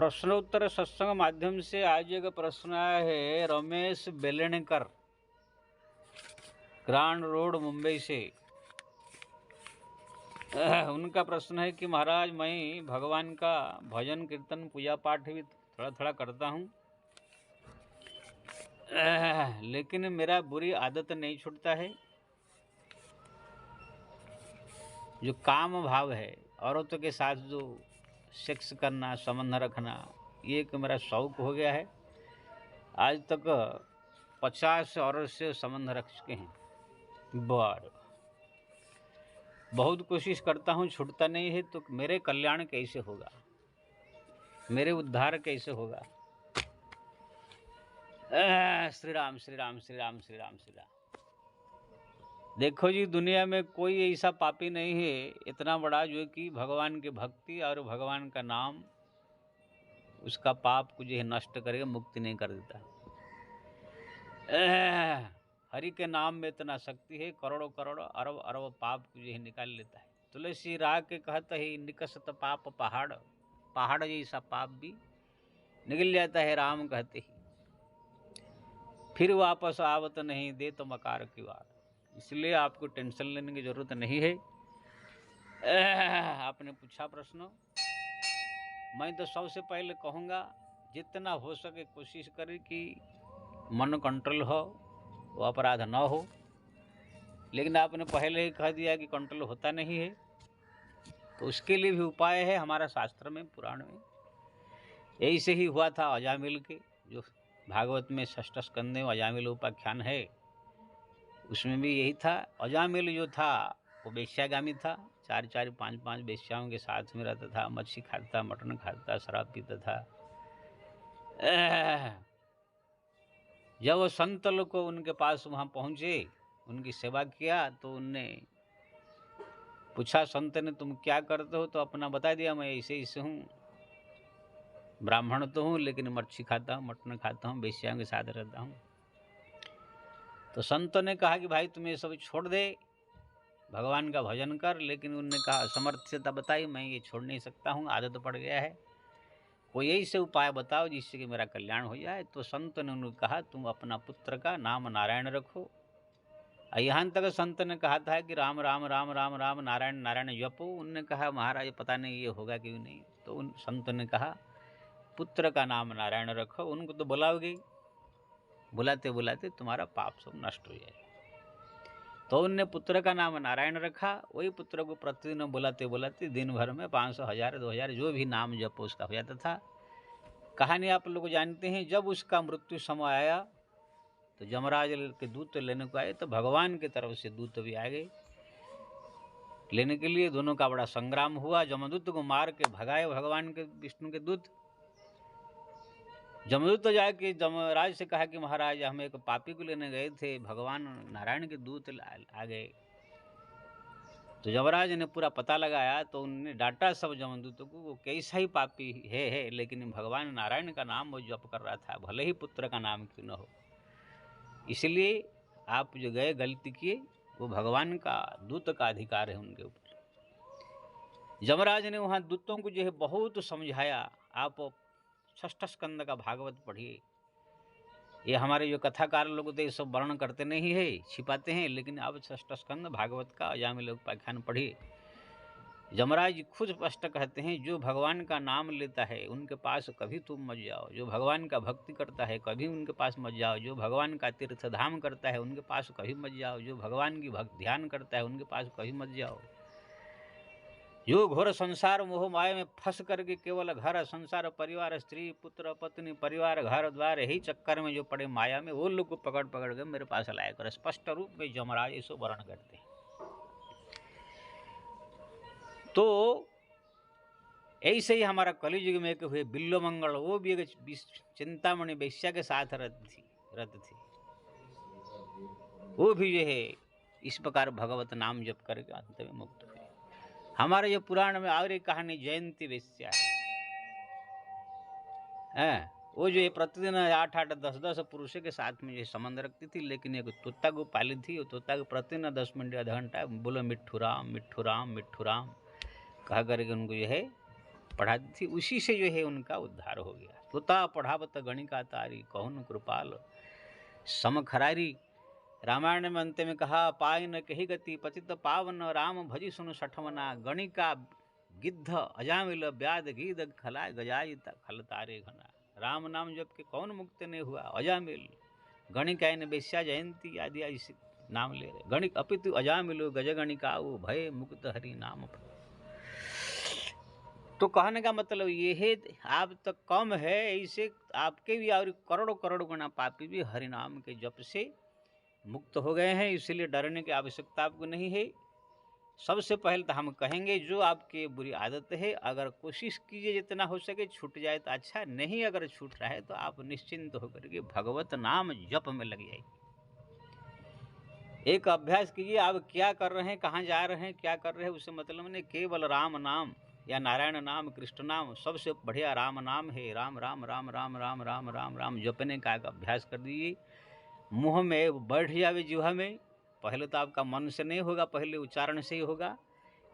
प्रश्नोत्तर सत्संग माध्यम से आज एक प्रश्न आया है रमेश बेलणकर, ग्रांड रोड, मुंबई से। उनका प्रश्न है कि महाराज, मैं भगवान का भजन कीर्तन पूजा पाठ भी थोड़ा थोड़ा करता हूँ, लेकिन मेरा बुरी आदत नहीं छूटता है। जो काम भाव है, औरतों के साथ जो सेक्स करना, संबंध रखना, ये एक मेरा शौक हो गया है। आज तक 50 औरत से संबंध रख चुके हैं। बहुत कोशिश करता हूँ, छूटता नहीं है। तो मेरे कल्याण कैसे होगा, मेरे उद्धार कैसे होगा? श्री राम श्री राम श्री राम श्री राम श्री राम। देखो जी, दुनिया में कोई ऐसा पापी नहीं है इतना बड़ा जो कि भगवान की भक्ति और भगवान का नाम उसका पाप को जो है नष्ट करेगा, मुक्ति नहीं कर देता। हरि के नाम में इतना शक्ति है, करोड़ों करोड़ों अरब अरब पाप को जो है निकाल लेता है। तुलसी राग के कहते ही निकसत पाप पहाड़, पहाड़ जैसा पाप भी निकल जाता है राम कहते ही। फिर वापस आवत नहीं दे तो मकार की वार। इसलिए आपको टेंशन लेने की जरूरत नहीं है। आपने पूछा प्रश्न, मैं तो सबसे पहले कहूँगा जितना हो सके कोशिश करें कि मन कंट्रोल हो, वो अपराध न हो। लेकिन आपने पहले ही कह दिया कि कंट्रोल होता नहीं है, तो उसके लिए भी उपाय है हमारा शास्त्र में, पुराण में। ऐसे ही हुआ था अजामिल के, जो भागवत में षष्ठ स्कंद में अजामिल उपाख्यान है, उसमें भी यही था। अजामिल जो था वो वेश्यागामी था, 4 5 वेश्याओं के साथ में रहता था, मच्छी खाता, मटन खाता, शराब पीता था। जब वो संत लोग को उनके पास वहाँ पहुँचे, उनकी सेवा किया, तो उनने पूछा, संत ने तुम क्या करते हो? तो अपना बता दिया, मैं ऐसे ऐसे हूँ, ब्राह्मण तो हूँ लेकिन मच्छी खाता हूँ, मटन खाता हूँ, वेश्याओं के साथ रहता हूँ। तो संत ने कहा कि भाई तुम ये सब छोड़ दे, भगवान का भजन कर। लेकिन उनने कहा, असमर्थता बताई, मैं ये छोड़ नहीं सकता हूँ, आदत पड़ गया है, कोई ऐसे उपाय बताओ जिससे कि मेरा कल्याण हो जाए। तो संत ने उन्हें कहा, तुम अपना पुत्र का नाम नारायण रखो। यहाँ तक संत ने कहा था कि राम राम राम राम राम नारायण नारायण जपो। उनने कहा, महाराज पता नहीं ये होगा कि नहीं। तो उन संत ने कहा, पुत्र का नाम नारायण रखो। उनको तो बुलाओगे, बुलाते बुलाते तुम्हारा पाप सब नष्ट हो जाएगा। तो उनने पुत्र का नाम नारायण रखा। वही पुत्र को प्रतिदिन बुलाते बुलाते दिन भर में 500, 1000, 2000 जो भी नाम जप उसका हो जाता था। कहानी आप लोग जानते हैं। जब उसका मृत्यु समय आया तो जमराज के दूत लेने को आए, तो भगवान की तरफ से दूत भी आ गए लेने के लिए। दोनों का बड़ा संग्राम हुआ। जमदूत को मार के भगाए भगवान के, विष्णु के दूत। जमदूत तो जाके जमराज से कहा कि महाराज, हम एक पापी को लेने गए थे, भगवान नारायण के दूत आ गए। तो जमराज ने पूरा पता लगाया, तो उन्होंने डांटा सब जमदूतों को, वो कैसा ही पापी है, लेकिन भगवान नारायण का नाम वो जप कर रहा था, भले ही पुत्र का नाम क्यों न हो। इसलिए आप जो गए, गलती किए, वो भगवान का दूत का अधिकार है उनके ऊपर। जमराज ने वहाँ दूतों को जो है बहुत समझाया। आप षष्ठ स्कंद का भागवत पढ़िए। ये हमारे जो कथाकार लोग तो ये सब वर्णन करते नहीं है, छिपाते हैं, लेकिन अब षष्ठ स्कंद भागवत का अजामिल उपाख्यान पढ़िए। जमराज जी खुद स्पष्ट कहते हैं, जो भगवान का नाम लेता है उनके पास कभी तुम मत जाओ। जो भगवान का भक्ति करता है कभी उनके पास मत जाओ। जो भगवान का तीर्थ धाम करता है उनके पास कभी मत जाओ। जो भगवान की भक्त ध्यान करता है उनके पास कभी मत जाओ। जो घोर संसार मोह माया में फंस करके केवल घर, संसार, परिवार, स्त्री, पुत्र, पत्नी, परिवार, घर द्वार, यही चक्कर में जो पड़े माया में, वो लोग को पकड़ पकड़ के मेरे पास लाया कर। स्पष्ट रूप में जमराज इसको वर्णन करते हैं। तो ऐसे ही हमारा कलियुग में एक हुए बिल्लो मंगल, वो भी एक चिंतामणि वेश्या के साथ रहती थी। वो भी जो है इस प्रकार भगवत नाम जप करके अंत में मुक्त हुए। हमारे जो पुराण में और एक कहानी जयंती वेश्या है, वो जो प्रतिदिन 8-8, 10-10 पुरुषों के साथ में जो संबंध रखती थी। लेकिन एक तोता को पाली थी। वो तोता को प्रतिदिन 10 मिनट, आधा घंटा बोलो मिट्ठू राम मिट्ठू राम मिट्ठू राम कहा करके उनको जो है पढ़ाती थी, उसी से जो है उनका उद्धार हो गया। तोता पढ़ावत गणिका तारी, कहुन कृपाल सम खरारी। रामायण में अंत में कहा, पाय न कही गति पतित पावन, राम भजी सुन सठमना, गणिका गिद्ध अजामिल ब्याद गीद खलाय गजाई खल तारे घना। राम नाम जप के कौन मुक्त नहीं हुआ, अजामिल गणिका ने बेस्या जयंती आदि ऐसे नाम ले रहे। गणिक अपितु अजामिलो गज गणिकाऊ, भय मुक्त हरि नाम। तो कहने का मतलब ये है, आप तक कम है, ऐसे आपके भी और करोड़ों करोड़ गुना पापी भी हरिनाम के जप से मुक्त हो गए हैं, इसलिए डरने की आवश्यकता आपको नहीं है। सबसे पहले तो हम कहेंगे, जो आपकी बुरी आदत है, अगर कोशिश कीजिए जितना हो सके छूट जाए तो अच्छा, नहीं अगर छूट रहा है तो आप निश्चिंत होकर के भगवत नाम जप में लग जाइए। एक अभ्यास कीजिए, आप क्या कर रहे हैं, कहाँ जा रहे हैं, क्या कर रहे हैं, उससे मतलब नहीं, केवल राम नाम या नारायण नाम, कृष्ण नाम, सबसे बढ़िया राम नाम है। राम राम राम राम राम राम राम राम जपने का एक अभ्यास कर दीजिए। मुँह में बैठ जावे, जिह्वा में। पहले तो आपका मन से नहीं होगा, पहले उच्चारण से ही होगा।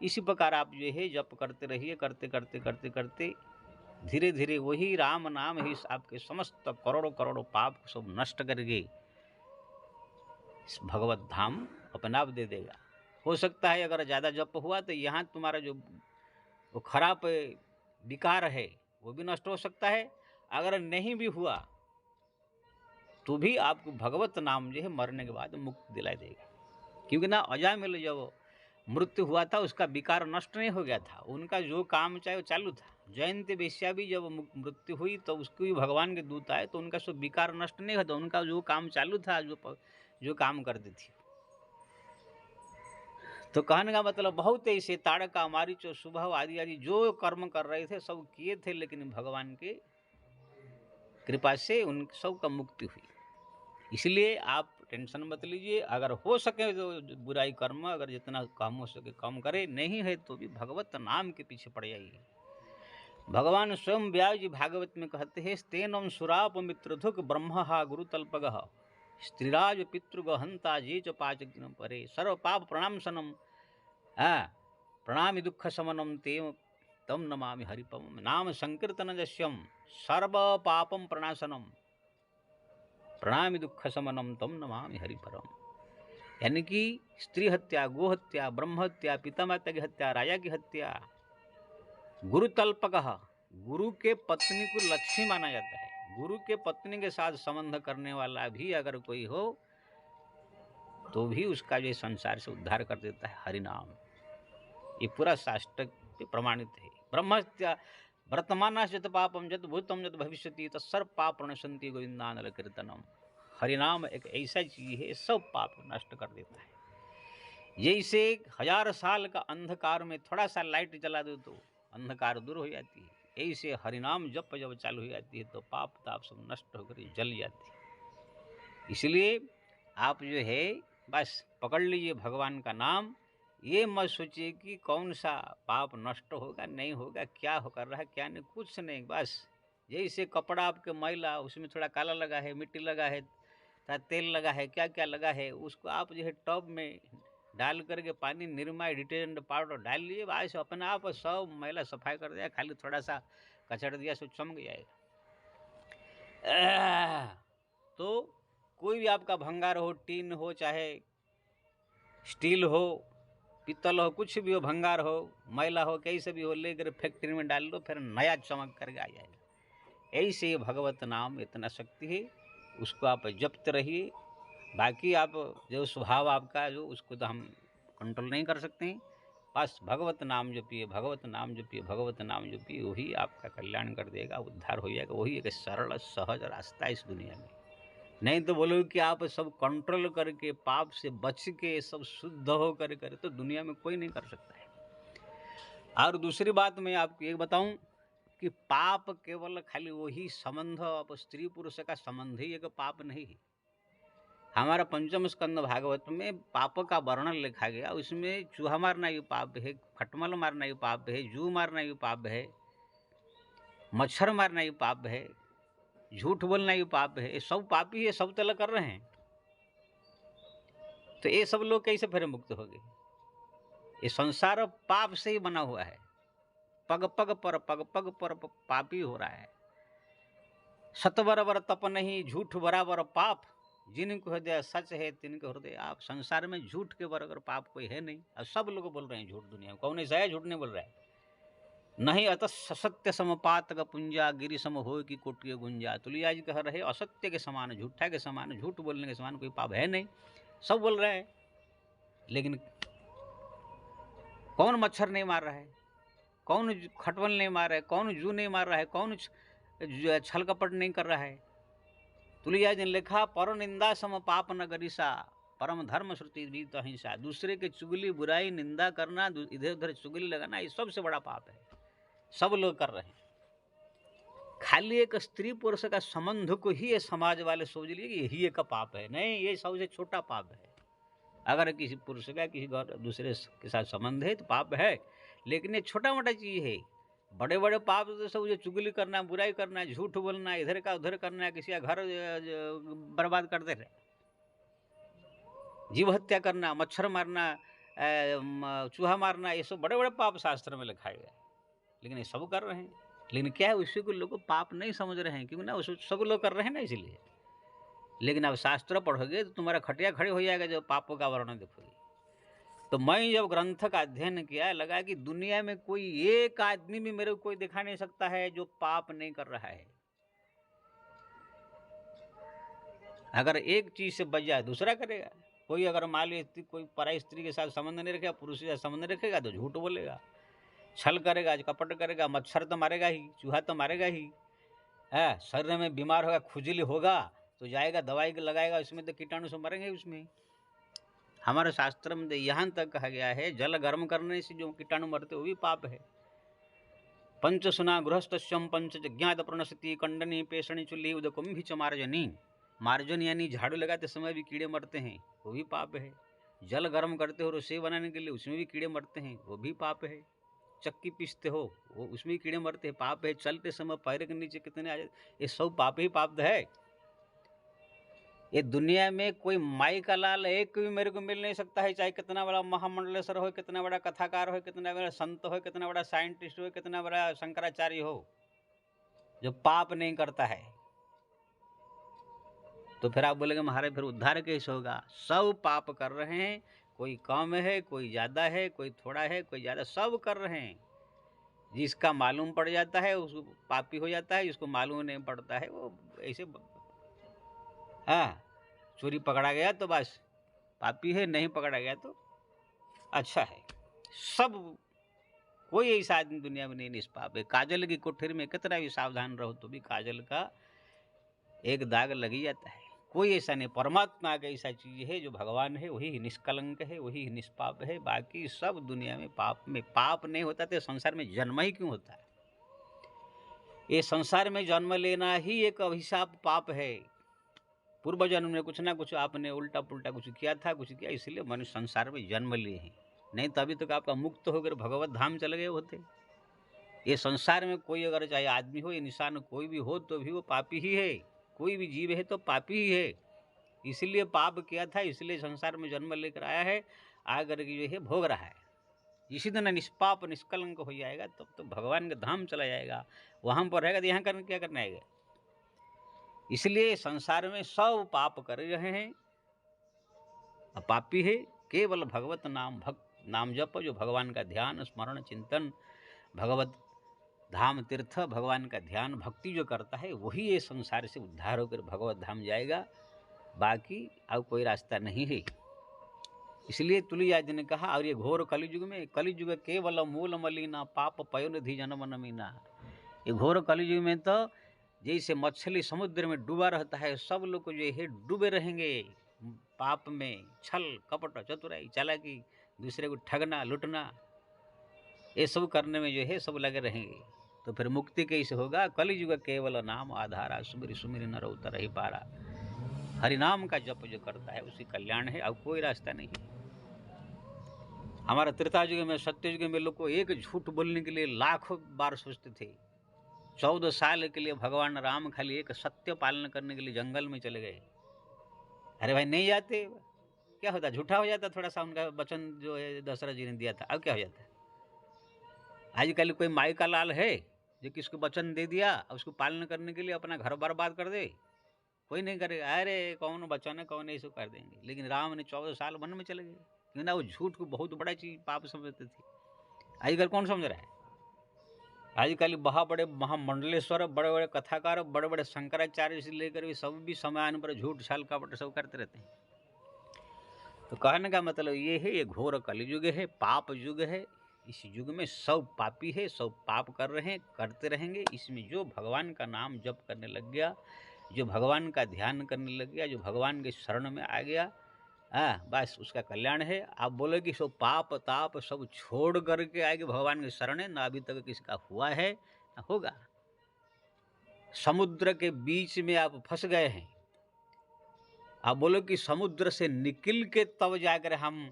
इसी प्रकार आप जो है जप करते रहिए, करते करते करते करते धीरे धीरे वही राम नाम ही आपके समस्त करोड़ों करोड़ों पाप को सब नष्ट करके भगवत धाम अपना आप दे देगा। हो सकता है अगर ज़्यादा जप हुआ तो यहाँ तुम्हारा जो वो खराब विकार है वो भी नष्ट हो सकता है। अगर नहीं भी हुआ तो भी आपको भगवत नाम जो है मरने के बाद मुक्ति दिला देगा। क्योंकि ना अजामिल जब मृत्यु हुआ था उसका विकार नष्ट नहीं हो गया था, उनका जो काम चाहे वो चालू था। जयंती वेश्या भी जब मृत्यु हुई तो उसको भी भगवान के दूत आए तो उनका सब विकार नष्ट नहीं होता, उनका जो काम चालू था, जो काम करती थी। तो कहने का मतलब बहुत ऐसे ताड़का मारीचो सुबह आदि आदि जो कर्म कर रहे थे सब किए थे, लेकिन भगवान के कृपा से उन सब का मुक्ति हुई। इसलिए आप टेंशन मत लीजिए, अगर हो सके तो बुराई कर्म अगर जितना कम हो सके कम करे, नहीं है तो भी भगवत नाम के पीछे पड़ जाइए। भगवान स्वयं व्यास जी भागवत में कहते हैं, स्तेनम सुराप मित्रधुक ब्रह्म गुरुतल्पग स्त्रीराज पितृगहंता जे च पाच दिन परे सर्व पाप प्रणामसनम प्रणामि दुख समनम ते तम नमामि हरिपम नाम संकीर्तन जस्यम सर्व पापम प्रणाशनम प्रणामि दुख समनम तम नमामि हरिपरम। यानी कि स्त्री हत्या, गो हत्या, ब्रह्म हत्या, पिता माता की हत्या, राजा की हत्या, गुरुतल्पक, गुरु के पत्नी को लक्ष्मी माना जाता है। गुरु के पत्नी के साथ संबंध करने वाला भी अगर कोई हो तो भी उसका जो संसार से उद्धार कर देता है हरिनाम। ये पूरा शास्त्र पे प्रमाणित है। ब्रह्महत्या वर्तमान जत पापम जत भूतम जत भविष्यति तत्सर्व पाप प्रणशंति गोविंदानल कीर्तनम। हरिनाम एक ऐसा चीज है, सब पाप नष्ट कर देता है। जैसे 1000 साल का अंधकार में थोड़ा सा लाइट जला दो तो अंधकार दूर हो जाती है, ऐसे हरिनाम जब चालू हो जाती है तो पाप ताप सब नष्ट होकर जल जाती है। इसलिए आप जो है बस पकड़ लीजिए भगवान का नाम। ये मत सोचिए कि कौन सा पाप नष्ट होगा नहीं होगा, क्या हो कर रहा है क्या नहीं, कुछ नहीं। बस जैसे कपड़ा आपके मैला, उसमें थोड़ा काला लगा है, मिट्टी लगा है, तेल लगा है, क्या क्या लगा है, उसको आप जो है टब में डाल करके पानी, निरमा, डिटर्जेंट पाउडर डाल लीजिए, बस अपने आप सब मैला सफाई कर दिया, खाली थोड़ा सा कचड़ दिया सो चमक जाएगा। तो कोई भी आपका भंगार हो, टीन हो, चाहे स्टील हो, पीतल हो, कुछ भी हो, भंगार हो, मैला हो, कैसे भी हो, लेकर फैक्ट्री में डाल दो, फिर नया चमक करके आ जाएगा। ऐसे भगवत नाम इतना शक्ति है, उसको आप जपते रहिए। बाकी आप जो स्वभाव आपका जो, उसको तो हम कंट्रोल नहीं कर सकते हैं। बस भगवत नाम जपिए, भगवत नाम जपिए, भगवत नाम जपिए, वही आपका कल्याण कर देगा, उद्धार हो जाएगा। वही एक सरल सहज रास्ता है इस दुनिया में। नहीं तो बोलो कि आप सब कंट्रोल करके पाप से बच के सब शुद्ध हो कर तो दुनिया में कोई नहीं कर सकता है। और दूसरी बात मैं आपको एक बताऊं कि पाप केवल खाली वही संबंध, अब स्त्री पुरुष का संबंध ही एक पाप नहीं है। हमारा पंचम स्कंद भागवत में पाप का वर्णन लिखा गया, उसमें चूहा मारना भी पाप है, खटमल मारना भी पाप है, जू मारना भी पाप है, मच्छर मारना भी पाप है, झूठ बोलना भी पाप है। ये सब पापी है, सब तल कर रहे हैं। तो ये सब लोग कैसे फिर मुक्त हो गए? ये संसार पाप से ही बना हुआ है। पग पग पर पापी हो रहा है। सत बराबर तप नहीं, झूठ बराबर पाप, जिनको हृदय सच है तिनके हृदय आप। संसार में झूठ के बराबर पाप कोई है नहीं, और सब लोग बोल रहे हैं झूठ दुनिया में। कौन ऐसा है झूठ नहीं बोल रहा है? नहीं अत सत्य समपात का पुंजा, गिरी सम हो की कोटि गुंजा। तुलिया जी कह रहे असत्य के समान, झूठा के समान, झूठ बोलने के समान कोई पाप है नहीं, सब बोल रहे हैं। लेकिन कौन मच्छर नहीं मार रहा है, कौन खटवल नहीं मार रहा है, कौन जू नहीं मार रहा है, कौन छल कपट नहीं कर रहा है? तुलिया जी ने लिखा पर निंदा सम पाप न गरिसा, परम धर्म श्रुति रीत अहिंसा। दूसरे के चुगली बुराई निंदा करना, इधर उधर चुगली लगाना, ये सबसे बड़ा पाप है, सब लोग कर रहे हैं। खाली एक स्त्री पुरुष का संबंध को ही ये समाज वाले सोच लिए कि यही एक पाप है। नहीं, ये सबसे छोटा पाप है। अगर किसी पुरुष का किसी दूसरे के साथ संबंध है तो पाप है, लेकिन ये छोटा मोटा चीज है। बड़े बड़े पाप तो सब जो चुगली करना, बुराई करना, झूठ बोलना, इधर का उधर करना, किसी का घर बर्बाद कर दे रहे, जीव हत्या करना, मच्छर मारना, चूहा मारना, ये सब बड़े बड़े पाप शास्त्र में लिखा गया है। लेकिन ये सब कर रहे हैं। लेकिन क्या है, उसी को लोग पाप नहीं समझ रहे हैं, क्योंकि ना उस सब लोग कर रहे हैं ना, इसलिए। लेकिन अब शास्त्र पढ़ोगे तो तुम्हारा खटिया खड़े हो जाएगा जब पापों का वर्णन देखोगे। तो मैं जब ग्रंथ का अध्ययन किया, लगा कि दुनिया में कोई एक आदमी भी मेरे को कोई दिखा नहीं सकता है जो पाप नहीं कर रहा है। अगर एक चीज से बच जाए दूसरा करेगा। कोई अगर मान लीजिए कोई पराई स्त्री के साथ संबंध नहीं रखेगा, पुरुष के साथ संबंध नहीं रखेगा तो झूठ बोलेगा, छल करेगा, कपट करेगा, मच्छर तो मारेगा ही, चूहा तो मारेगा ही है, शरीर में बीमार होगा, खुजली होगा तो जाएगा दवाई लगाएगा, उसमें तो कीटाणु से मरेंगे उसमें। हमारे शास्त्र में यहाँ तक कहा गया है जल गर्म करने से जो कीटाणु मरते वो भी पाप है। पंच सुना गृहस्थ्यम पंच ज्ञात प्रणशति, कंडनी पेशणी चुल्ली उदकुम भी च मार्जनी। मार्जन यानी झाड़ू लगाते समय भी कीड़े मरते हैं, वो भी पाप है। जल गर्म करते हो रसोई बनाने के लिए, उसमें भी कीड़े मरते हैं, वो भी पाप है। चक्की पीसते हो वो उसमें कीड़े मरते हैं, पाप है। चलते समय पैर के नीचे कितने आ जाते, ये सब पाप ही पाप है। ये दुनिया में कोई माई का लाल एक भी मेरे को मिल नहीं सकता है, चाहे कितना बड़ा महामंडलेश्वर हो, कितना बड़ा कथाकार हो, कितना बड़ा संत हो, कितना बड़ा साइंटिस्ट हो, कितना बड़ा शंकराचार्य हो, जो पाप नहीं करता है। तो फिर आप बोलेंगे महाराज फिर उद्धार कैसे होगा? सब पाप कर रहे हैं, कोई कम है, कोई ज्यादा है, कोई थोड़ा है, कोई ज्यादा, सब कर रहे हैं। जिसका मालूम पड़ जाता है उसको पापी हो जाता है, जिसको मालूम नहीं पड़ता है वो ऐसे, हाँ, चोरी पकड़ा गया तो बस पापी है, नहीं पकड़ा गया तो अच्छा है। सब कोई ऐसा आदमी दुनिया में नहीं निष्पाप है। काजल की कोठरी में कितना भी सावधान रहो तो भी काजल का एक दाग लग ही जाता है। कोई ऐसा नहीं, परमात्मा का ऐसा चीज है जो भगवान है, वही निष्कलंक है, वही निष्पाप है। बाकी सब दुनिया में पाप नहीं होता तो संसार में जन्म ही क्यों होता है? ये संसार में जन्म लेना ही एक अभिशाप पाप है। पूर्व जन्म में कुछ ना कुछ आपने उल्टा पुल्टा कुछ किया था, कुछ किया, इसलिए मनुष्य संसार में जन्म लिए हैं। नहीं तो अभी तक आपका मुक्त होकर भगवत धाम चले गए होते। ये संसार में कोई अगर चाहे आदमी हो या इंसान कोई भी हो तो भी वो पापी ही है। कोई भी जीव है तो पापी ही है, इसलिए पाप किया था, इसलिए संसार में जन्म लेकर आया है, आकर के जो है भोग रहा है। इसी दिन निष्पाप निष्कलंक हो जाएगा तब तो भगवान के धाम चला जाएगा, वहाँ पर रहेगा। तो यहाँ करने क्या करना आएगा? इसलिए संसार में सब पाप कर रहे हैं, पापी है। केवल भगवत नाम जप, जो भगवान का ध्यान स्मरण चिंतन, भगवत धाम तीर्थ, भगवान का ध्यान भक्ति जो करता है वही ये संसार से उद्धार होकर भगवत धाम जाएगा। बाकी अब कोई रास्ता नहीं है। इसलिए तुलसीदास जी ने कहा, और ये घोर कलियुग में, कलियुग केवल मूल मलिना, पाप पयोनिधि जन्म न मीना। ये घोर कलियुग में तो जैसे मछली समुद्र में डूबा रहता है, सब लोग जो है डूबे रहेंगे पाप में, छल कपट चतुराई चालाकी, दूसरे को ठगना लुटना, ये सब करने में जो है सब लगे रहेंगे। तो फिर मुक्ति कैसे होगा? कलियुग केवल नाम आधारा, सुमिर सुमिर नर उतर ही पारा। हरिनाम का जप जो करता है उसी कल्याण है, अब कोई रास्ता नहीं। हमारा त्रेता युग में, सत्य युग में लोग को एक झूठ बोलने के लिए लाखों बार सोचते थे। 14 साल के लिए भगवान राम खाली एक सत्य पालन करने के लिए जंगल में चले गए। अरे भाई नहीं जाते, क्या होता? झूठा हो जाता थोड़ा सा उनका वचन जो है दशरथ जी ने दिया था, अब क्या हो जाता? आजकल कोई माई का लाल है जो किसको वचन दे दिया और उसको पालन करने के लिए अपना घर बर्बाद कर दे? कोई नहीं करेगा। अरे कौन वचन है, कौन ऐसे कर देंगे। लेकिन राम ने 14 साल वन में चले गए, क्यों ना वो झूठ को बहुत बड़ा चीज पाप समझते थे। आजकल कौन समझ रहा है? आजकल बड़े महामंडलेश्वर, बड़े बड़े कथाकार, बड़े बड़े शंकराचार्य से लेकर भी सब भी समय आने पर झूठ छल कपट सब करते रहते हैं। तो कहने का मतलब ये है, ये घोर कलयुग है, पाप युग है। इस युग में सब पापी है, सब पाप कर रहे हैं, करते रहेंगे। इसमें जो भगवान का नाम जप करने लग गया, जो भगवान का ध्यान करने लग गया, जो भगवान के शरण में आ गया, बस उसका कल्याण है। आप बोले कि सब पाप ताप सब छोड़ करके आएगी भगवान के शरण है, ना अभी तक किसका हुआ है ना होगा। समुद्र के बीच में आप फंस गए हैं, आप बोलो कि समुद्र से निकल के तब जाकर हम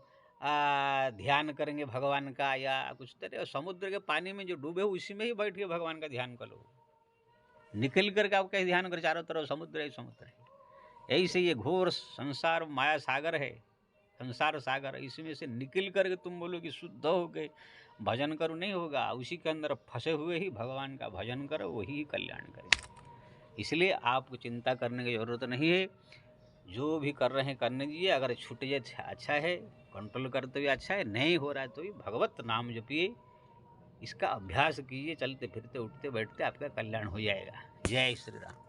ध्यान करेंगे भगवान का या कुछ तरह। समुद्र के पानी में जो डूबे हो उसी में ही बैठ के भगवान का ध्यान करो। निकल करके आप कहीं ध्यान करो, चारों तरफ समुद्र ही समुद्र है। यही से ये घोर संसार माया सागर है, संसार सागर। इसमें से निकल करके तुम बोलो कि शुद्ध हो गए भजन करो, नहीं होगा। उसी के अंदर फंसे हुए ही भगवान का भजन करो, वही कल्याण करेगा। इसलिए आपको चिंता करने की जरूरत नहीं है। जो भी कर रहे हैं करने दीजिए। अगर छूट जाए अच्छा है, कंट्रोल करते हुए अच्छा है, नहीं हो रहा है तो भी भगवत नाम जपिए, इसका अभ्यास कीजिए। चलते फिरते उठते बैठते आपका कल्याण हो जाएगा। जय श्री राम।